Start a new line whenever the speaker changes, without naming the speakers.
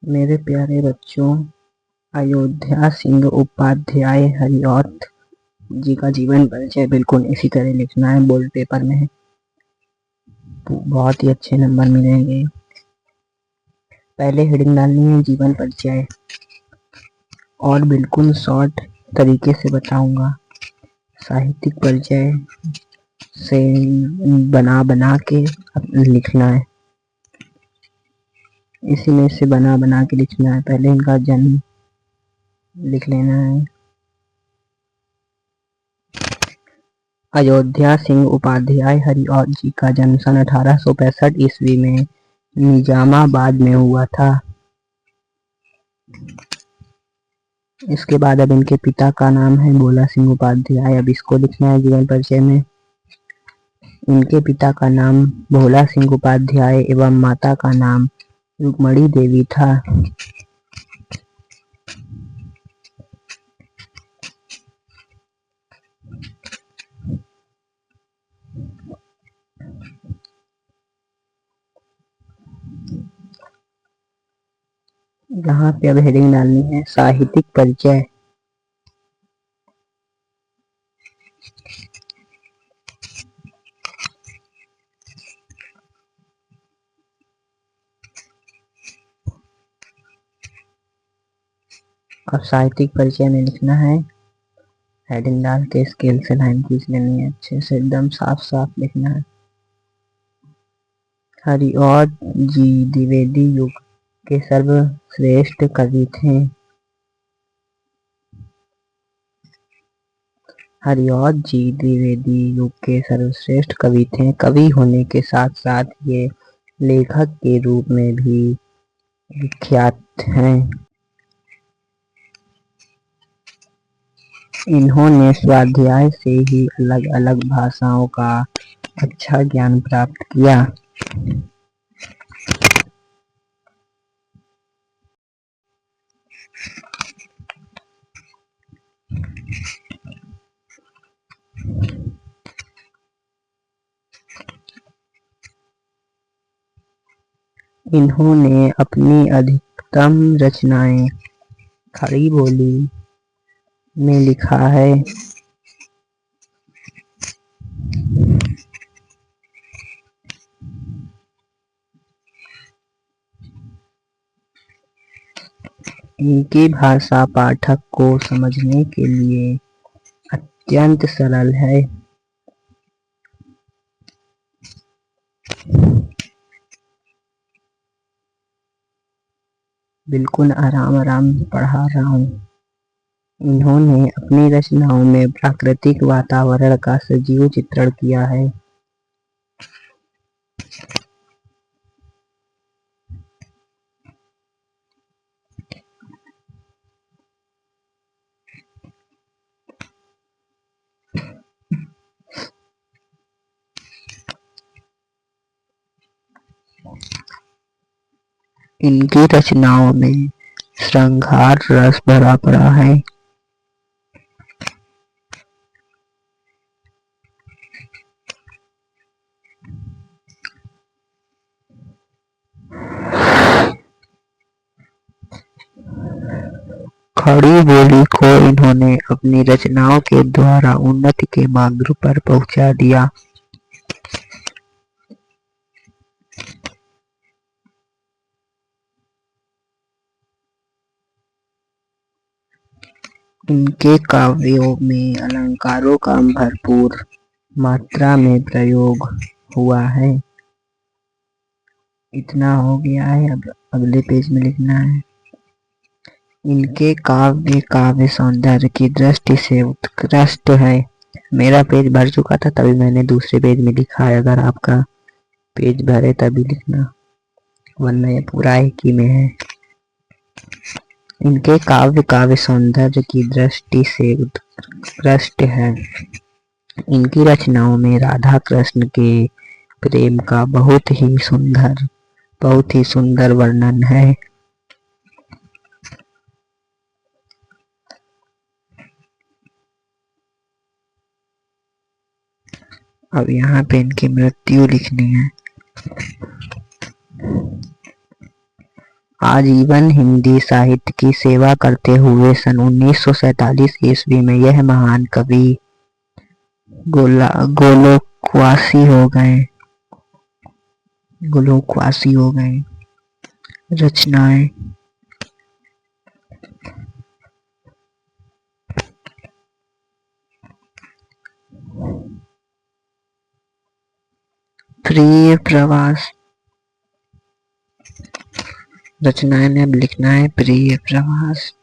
मेरे प्यारे बच्चों, अयोध्या सिंह उपाध्याय हरिऔध जी का जीवन परिचय बिल्कुल इसी तरह लिखना है। बोल्ड पेपर में बहुत ही अच्छे नंबर मिलेंगे। पहले हेडिंग डालनी है जीवन परिचय, और बिल्कुल शॉर्ट तरीके से बताऊंगा। साहित्यिक परिचय से बना के लिखना है। इसी में से बना के लिखना है। पहले इनका जन्म लिख लेना है। अयोध्या सिंह उपाध्याय हरिऔध जी का जन्म सन 1865 ईस्वी में निजामाबाद में हुआ था। इसके बाद अब इनके पिता का नाम है भोला सिंह उपाध्याय। अब इसको लिखना है जीवन परिचय में। इनके पिता का नाम भोला सिंह उपाध्याय एवं माता का नाम रुक्मणी देवी था। यहाँ पे अब हेडिंग डालनी है साहित्यिक परिचय। और साहित्यिक परिचय में लिखना है, हेडिंग डाल के स्केल से लाइन खींच लेनी है, अच्छे से एकदम साफ साफ लिखना है। हरिऔध जी द्विवेदी युग के सर्वश्रेष्ठ कवि थे। हरिऔध जी द्विवेदी युग के सर्वश्रेष्ठ कवि थे। कवि होने के साथ साथ ये लेखक के रूप में भी विख्यात हैं। इन्होंने स्वाध्याय से ही अलग अलग भाषाओं का अच्छा ज्ञान प्राप्त किया। इन्होंने अपनी अधिकतम रचनाएं खड़ी बोली में लिखा है। इनकी भाषा पाठक को समझने के लिए अत्यंत सरल है। बिल्कुल आराम आराम पढ़ा रहा हूँ। इन्होंने अपनी रचनाओं में प्राकृतिक वातावरण का सजीव चित्रण किया है। इनकी रचनाओं में श्रृंगार रस भरा पड़ा है। खड़ी बोली को इन्होंने अपनी रचनाओं के द्वारा उन्नति के मार्ग पर पहुंचा दिया। इनके काव्यों में अलंकारों का भरपूर मात्रा में प्रयोग हुआ है। इतना हो गया है, अब अगले पेज में लिखना है। इनके काव्य सौंदर्य की दृष्टि से उत्कृष्ट है। मेरा पेज भर चुका था तभी मैंने दूसरे पेज में लिखा है। अगर आपका पेज भरे तभी लिखना, वरना ये पूरा एक ही में है। इनके काव्य सौंदर्य की दृष्टि से उत्कृष्ट है। इनकी रचनाओं में राधा कृष्ण के प्रेम का बहुत ही सुंदर वर्णन है। अब यहाँ पे इनकी मृत्यु लिखनी है। आजीवन हिंदी साहित्य की सेवा करते हुए सन 1947 ईस्वी में यह महान कवि गोलोकवासी हो गए। रचनाएं प्रिय प्रवास। रचनाएं में अब लिखना है प्रिय प्रवास।